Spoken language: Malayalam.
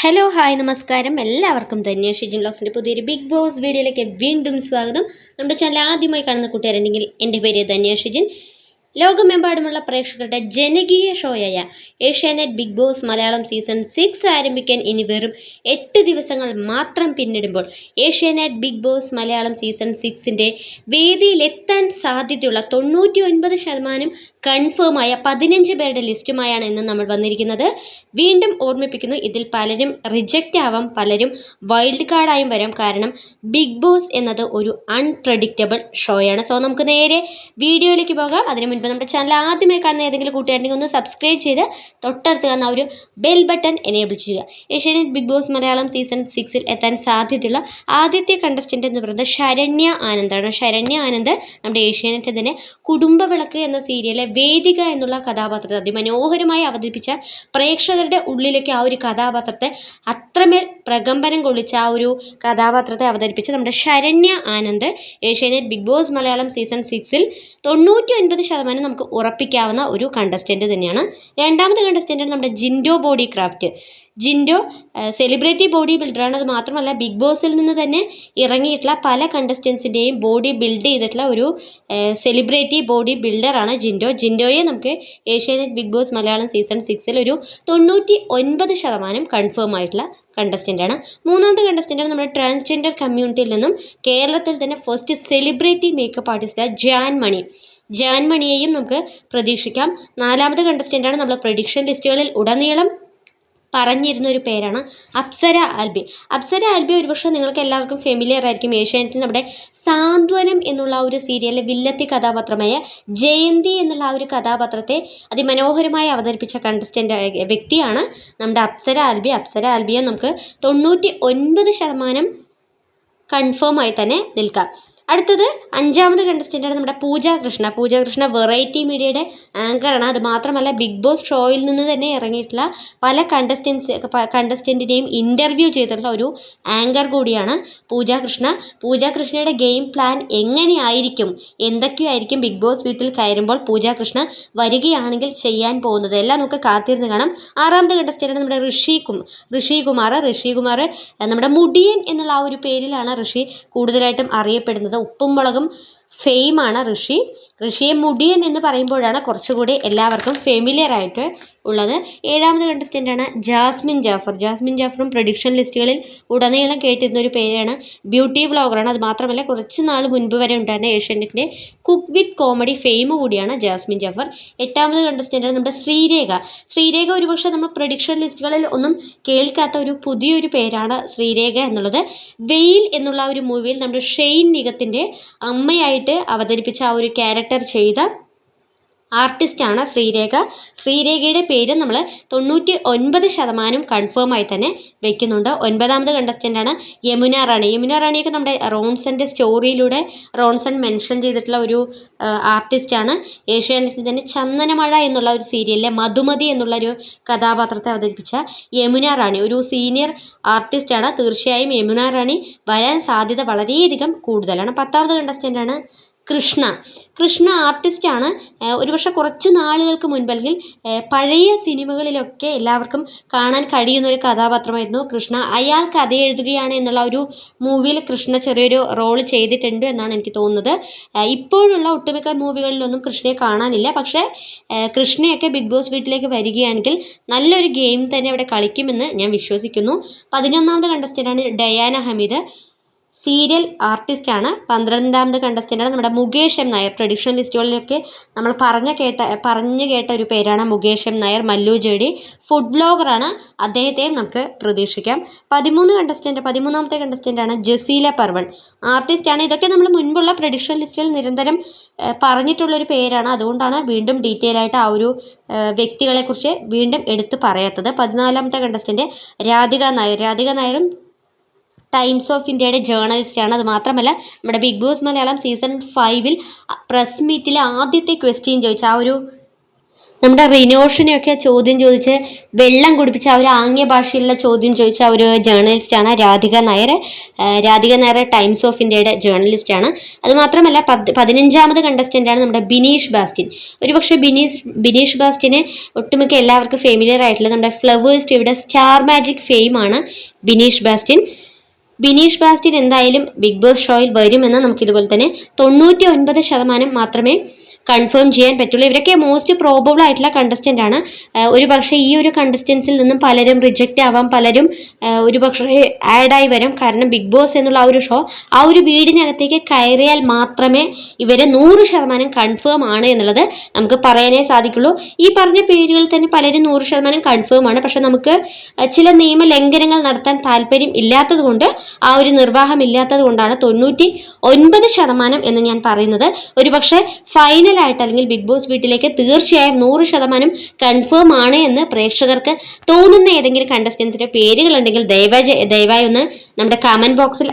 ഹലോ ഹായ് നമസ്കാരം എല്ലാവർക്കും ധന്യ ഷിജിൻ വ്ളോഗ്സിൻ്റെ പുതിയൊരു ബിഗ് ബോസ് വീഡിയോയിലേക്ക് വീണ്ടും സ്വാഗതം. നമ്മുടെ ചാനൽ ആദ്യമായി കാണുന്ന കൂട്ടുകാരുണ്ടെങ്കിൽ എൻ്റെ പേര് ധന്യ ഷിജിൻ. ലോകമെമ്പാടുമുള്ള പ്രേക്ഷകരുടെ ജനകീയ ഷോയായ Asianet Bigg Boss Malayalam season 6 ആരംഭിക്കാൻ ഇനി വെറും 8 ദിവസങ്ങൾ മാത്രം പിന്നിടുമ്പോൾ Asianet Bigg Boss Malayalam season 6ൻ്റെ വേദിയിലെത്താൻ സാധ്യതയുള്ള 99% കൺഫേമായ 15 പേരുടെ ലിസ്റ്റുമായാണ് ഇന്ന് നമ്മൾ വന്നിരിക്കുന്നത്. വീണ്ടും ഓർമ്മിപ്പിക്കുന്നു, ഇതിൽ പലരും റിജക്റ്റ് ആവാം, പലരും വൈൽഡ് കാർഡായും വരാം. കാരണം ബിഗ് ബോസ് എന്നത് ഒരു അൺപ്രഡിക്റ്റബിൾ ഷോയാണ്. സോ നമുക്ക് നേരെ വീഡിയോയിലേക്ക് പോകാം. അതിന് മുൻപ് നമ്മുടെ ചാനൽ ആദ്യമായി കാണുന്ന ഏതെങ്കിലും കൂട്ടുകാരനെങ്കിൽ ഒന്ന് സബ്സ്ക്രൈബ് ചെയ്ത് തൊട്ടടുത്ത് കാണുന്ന ഒരു ബെൽ ബട്ടൺ എനേബിൾ ചെയ്യുക. Asianet Bigg Boss Malayalam season 6ൽ എത്താൻ സാധ്യതയുള്ള ആദ്യത്തെ കണ്ടസ്റ്റൻ്റ് എന്ന് പറയുന്നത് ശരണ്യ ആനന്ദാണ്. ശരണ്യ ആനന്ദ് നമ്മുടെ ഏഷ്യാനെറ്റ് തന്നെ കുടുംബവിളക്ക് എന്ന സീരിയലിലെ വേദിക എന്നുള്ള കഥാപാത്രത്തെ അതിമനോഹരമായി അവതരിപ്പിച്ച പ്രേക്ഷകരുടെ ഉള്ളിലേക്ക് ആ ഒരു കഥാപാത്രത്തെ അത്രമേൽ പ്രകമ്പനം കൊള്ളിച്ച ആ ഒരു കഥാപാത്രത്തെ അവതരിപ്പിച്ച നമ്മുടെ Saranya Anand Asianet Bigg Boss Malayalam season 6ൽ 99% നമുക്ക് ഉറപ്പിക്കാവുന്ന ഒരു കണ്ടസ്റ്റൻ്റ് തന്നെയാണ്. രണ്ടാമത്തെ കണ്ടസ്റ്റൻ്റാണ് നമ്മുടെ Jindo body craft. Jindo celebrity body ബിൽഡറാണ്. അത് മാത്രമല്ല ബിഗ് ബോസിൽ നിന്ന് തന്നെ ഇറങ്ങിയിട്ടുള്ള പല കണ്ടസ്റ്റൻസിൻ്റെയും ബോഡി ബിൽഡ് ചെയ്തിട്ടുള്ള ഒരു സെലിബ്രിറ്റി ബോഡി ബിൽഡറാണ് ജിൻഡോ. ജിൻഡോയെ നമുക്ക് Asianet Bigg Boss Malayalam season 6ൽ ഒരു 99% കൺഫേം ആയിട്ടുള്ള കണ്ടസ്റ്റൻ്റാണ്. മൂന്നാമത്തെ കണ്ടസ്റ്റൻ്റാണ് നമ്മുടെ ട്രാൻസ്ജെൻഡർ കമ്മ്യൂണിറ്റിയിൽ നിന്നും കേരളത്തിൽ തന്നെ ഫസ്റ്റ് സെലിബ്രിറ്റി മേക്കപ്പ് ആർട്ടിസ്റ്റായ ജാൻമണിയെയും നമുക്ക് പ്രതീക്ഷിക്കാം. നാലാമത്തെ കണ്ടസ്റ്റൻ്റാണ് നമ്മൾ പ്രഡിക്ഷൻ ലിസ്റ്റുകളിൽ ഉടനീളം പറഞ്ഞിരുന്ന ഒരു പേരാണ് അപ്സര ആൽബി. അപ്സര ആൽബി ഒരുപക്ഷെ നിങ്ങൾക്ക് എല്ലാവർക്കും ഫെമിലിയർ ആയിരിക്കും. ഏഷ്യാനെറ്റിൽ നമ്മുടെ സാന്ത്വനം എന്നുള്ള ഒരു സീരിയലിലെ വില്ലത്തി കഥാപാത്രമായ ജയന്തി എന്നുള്ള ആ ഒരു കഥാപാത്രത്തെ അതിമനോഹരമായി അവതരിപ്പിച്ച വ്യക്തിയാണ് നമ്മുടെ അപ്സര ആൽബി. അപ്സര ആൽബിയെ നമുക്ക് 99% കൺഫേം ആയി തന്നെ നിൽക്കാം. അടുത്തത് അഞ്ചാമത് കണ്ടസ്റ്റൻ്റാണ് നമ്മുടെ പൂജ കൃഷ്ണ വെറൈറ്റി മീഡിയയുടെ ആങ്കറാണ്. അത് മാത്രമല്ല ബിഗ് ബോസ് ഷോയിൽ നിന്ന് തന്നെ ഇറങ്ങിയിട്ടുള്ള പല കണ്ടസ്റ്റൻറ്റിനെയും ഇൻ്റർവ്യൂ ചെയ്തിട്ടുള്ള ഒരു ആങ്കർ കൂടിയാണ് പൂജ കൃഷ്ണയുടെ ഗെയിം പ്ലാൻ എങ്ങനെയായിരിക്കും, എന്തൊക്കെയായിരിക്കും ബിഗ് ബോസ് വീട്ടിൽ കയറുമ്പോൾ പൂജ കൃഷ്ണ വരികയാണെങ്കിൽ ചെയ്യാൻ പോകുന്നത് എല്ലാം നമുക്ക് കാത്തിരുന്ന് കാണാം. ആറാമത്തെ കണ്ടസ്റ്റൻ്റാണ് നമ്മുടെ ഋഷികുമാർ. നമ്മുടെ മുടിയൻ എന്നുള്ള ആ ഒരു പേരിലാണ് ഋഷി കൂടുതലായിട്ടും അറിയപ്പെടുന്നത്. ഉപ്പും മുളകും ഫെയിമാണ് ഋഷിയെ മുടിയൻ എന്ന് പറയുമ്പോഴാണ് കുറച്ചുകൂടി എല്ലാവർക്കും ഫെമിലിയർ ആയിട്ട് ഉള്ളത്. ഏഴാമത് കണ്ടസ്റ്റൻ്റാണ് ജാസ്മിൻ ജാഫറും പ്രഡിക്ഷൻ ലിസ്റ്റുകളിൽ ഉടനീളം കേട്ടിരുന്ന ഒരു പേരാണ്. ബ്യൂട്ടി വ്ളോഗറാണ്. അത് മാത്രമല്ല കുറച്ച് നാൾ മുൻപ് വരെ ഉണ്ടായിരുന്ന ഏഷ്യാനെറ്റിൻ്റെ കുക്ക് വിത്ത് കോമഡി ഫെയിം കൂടിയാണ് ജാസ്മിൻ ജാഫർ. എട്ടാമത് കണ്ടസ്റ്റൻ്റാണ് നമ്മുടെ ശ്രീരേഖ ഒരുപക്ഷെ നമ്മൾ പ്രഡിക്ഷൻ ലിസ്റ്റുകളിൽ ഒന്നും കേൾക്കാത്ത ഒരു പുതിയൊരു പേരാണ് ശ്രീരേഖ എന്നുള്ളത്. വെയിൽ എന്നുള്ള ഒരു മൂവിയിൽ നമ്മുടെ ഷെയ്ൻ നിഗത്തിൻ്റെ അമ്മയായിട്ട് അവതരിപ്പിച്ച ആ ഒരു ക്യാരക്ടർ ചെയ്ത ആർട്ടിസ്റ്റാണ് ശ്രീരേഖയുടെ പേര് നമ്മൾ 99% കൺഫേം ആയി തന്നെ വെക്കുന്നുണ്ട്. ഒൻപതാമത് കണ്ടസ്റ്റൻ്റാണ് യമുന റാണിയൊക്കെ നമ്മുടെ റോൺസൻ്റെ സ്റ്റോറിയിലൂടെ റോൺസൺ മെൻഷൻ ചെയ്തിട്ടുള്ള ഒരു ആർട്ടിസ്റ്റാണ്. ഏഷ്യാനെറ്റിൽ തന്നെ ചന്ദനമഴ എന്നുള്ള ഒരു സീരിയലിലെ മധുമതി എന്നുള്ള ഒരു കഥാപാത്രത്തെ അവതരിപ്പിച്ച യമുന റാണി ഒരു സീനിയർ ആർട്ടിസ്റ്റാണ്. തീർച്ചയായും യമുന റാണി വരാൻ സാധ്യത വളരെയധികം കൂടുതലാണ്. പത്താമത് കണ്ടസ്റ്റൻ്റാണ് കൃഷ്ണ ആർട്ടിസ്റ്റാണ്. ഒരുപക്ഷെ കുറച്ച് നാളുകൾക്ക് മുൻപ് അല്ലെങ്കിൽ പഴയ സിനിമകളിലൊക്കെ എല്ലാവർക്കും കാണാൻ കഴിയുന്ന ഒരു കഥാപാത്രമായിരുന്നു കൃഷ്ണ. അയാൾ കഥ എഴുതുകയാണ് എന്നുള്ള ഒരു മൂവിയിൽ കൃഷ്ണ ചെറിയൊരു റോൾ ചെയ്തിട്ടുണ്ട് എന്നാണ് എനിക്ക് തോന്നുന്നത്. ഇപ്പോഴുള്ള ഒട്ടുമിക്ക മൂവികളിലൊന്നും കൃഷ്ണയെ കാണാനില്ല. പക്ഷേ കൃഷ്ണയൊക്കെ ബിഗ് ബോസ് വീട്ടിലേക്ക് വരികയാണെങ്കിൽ നല്ലൊരു ഗെയിം തന്നെ അവിടെ കളിക്കുമെന്ന് ഞാൻ വിശ്വസിക്കുന്നു. 11ാമത് കണ്ടസ്റ്റൻ്റാണ് ഡയാന ഹമീദ്, സീരിയൽ ആർട്ടിസ്റ്റാണ്. 12ാമത് കണ്ടസ്റ്റൻ്റാണ് നമ്മുടെ മുകേഷ് എം നായർ. പ്രഡിക്ഷൻ ലിസ്റ്റുകളിലൊക്കെ നമ്മൾ പറഞ്ഞു കേട്ട ഒരു പേരാണ് Mukesh M Nair. Mallu JD food വ്ളോഗറാണ്. അദ്ദേഹത്തെയും നമുക്ക് പ്രതീക്ഷിക്കാം. 13ാമത്തെ കണ്ടസ്റ്റൻ്റാണ് ജസീല പർവൺ, ആർട്ടിസ്റ്റാണ്. ഇതൊക്കെ നമ്മൾ മുൻപുള്ള പ്രഡിക്ഷൻ ലിസ്റ്റിൽ നിരന്തരം പറഞ്ഞിട്ടുള്ളൊരു പേരാണ്. അതുകൊണ്ടാണ് വീണ്ടും ഡീറ്റെയിൽ ആയിട്ട് ആ ഒരു വ്യക്തികളെക്കുറിച്ച് വീണ്ടും എടുത്തു പറയാത്തത്. 14ാമത്തെ കണ്ടസ്റ്റൻ്റ് രാധിക നായരും ടൈംസ് ഓഫ് ഇന്ത്യയുടെ ജേർണലിസ്റ്റാണ്. അത് മാത്രമല്ല നമ്മുടെ ബിഗ് ബോസ് മലയാളം സീസൺ 5ൽ പ്രസ് മീറ്റിൽ ആദ്യത്തെ ക്വസ്റ്റ്യൻ ചോദിച്ച ആ ഒരു നമ്മുടെ റിനോഷിനെയൊക്കെ ചോദ്യം ചോദിച്ച് വെള്ളം കുടിപ്പിച്ച ആ ഒരു ആംഗ്യ ഭാഷയിലുള്ള ചോദ്യം ചോദിച്ച ഒരു ജേർണലിസ്റ്റാണ് രാധിക നായർ. രാധിക നായർ ടൈംസ് ഓഫ് ഇന്ത്യയുടെ ജേർണലിസ്റ്റാണ്. അത് മാത്രമല്ല 15ാമത് കണ്ടസ്റ്റൻ്റാണ് നമ്മുടെ ബിനീഷ് ബാസ്റ്റിൻ. ഒരുപക്ഷെ ബിനീഷ് ബാസ്റ്റിന് ഒട്ടുമിക്ക എല്ലാവർക്കും ഫെമിലിയർ ആയിട്ടുള്ള നമ്മുടെ ഫ്ലവേഴ്സ് ടിവിയുടെ സ്റ്റാർ മാജിക് ഫെയിമാണ് ബിനീഷ് ബാസ്റ്റിൻ. ബിനീഷ് ബാസ്റ്റിൻ എന്തായാലും ബിഗ് ബോസ് ഷോയിൽ വരുമെന്ന് നമുക്ക് ഇതുപോലെ തന്നെ 99% മാത്രമേ കൺഫേം ചെയ്യാൻ പറ്റുള്ളൂ. ഇവരൊക്കെ മോസ്റ്റ് പ്രോബബിൾ ആയിട്ടുള്ള കണ്ടസ്റ്റന്റ് ആണ്. ഒരു പക്ഷേ ഈ ഒരു കണ്ടസ്റ്റൻസിൽ നിന്നും പലരും റിജക്റ്റ് ആവാം, പലരും ഒരു പക്ഷേ ആഡായി വരും. കാരണം ബിഗ് ബോസ് എന്നുള്ള ആ ഒരു ഷോ ആ ഒരു വീടിനകത്തേക്ക് കയറിയാൽ മാത്രമേ ഇവര് 100% കൺഫേം ആണ് എന്നുള്ളത് നമുക്ക് പറയാനേ സാധിക്കുള്ളൂ. ഈ പറഞ്ഞ പേരുകളിൽ തന്നെ പലരും 100% കൺഫേം ആണ്. പക്ഷെ നമുക്ക് ചില നിയമലംഘനങ്ങൾ നടത്താൻ താല്പര്യം ഇല്ലാത്തത് കൊണ്ട്, ആ ഒരു നിർവാഹം ഇല്ലാത്തത് കൊണ്ടാണ് 99% എന്ന് ഞാൻ പറയുന്നത്. ഒരുപക്ഷെ ഫൈനൽ ആയിട്ട് അല്ലെങ്കിൽ ബിഗ് ബോസ് വീട്ടിലേക്ക് തീർച്ചയായും 100% കൺഫേം ആണ് എന്ന് പ്രേക്ഷകർക്ക് തോന്നുന്ന ഏതെങ്കിലും കണ്ടസ്റ്റൻസിന്റെ പേരുകൾ ഉണ്ടെങ്കിൽ ദയവായി ഒന്ന് നമ്മുടെ കമന്റ് ബോക്സിൽ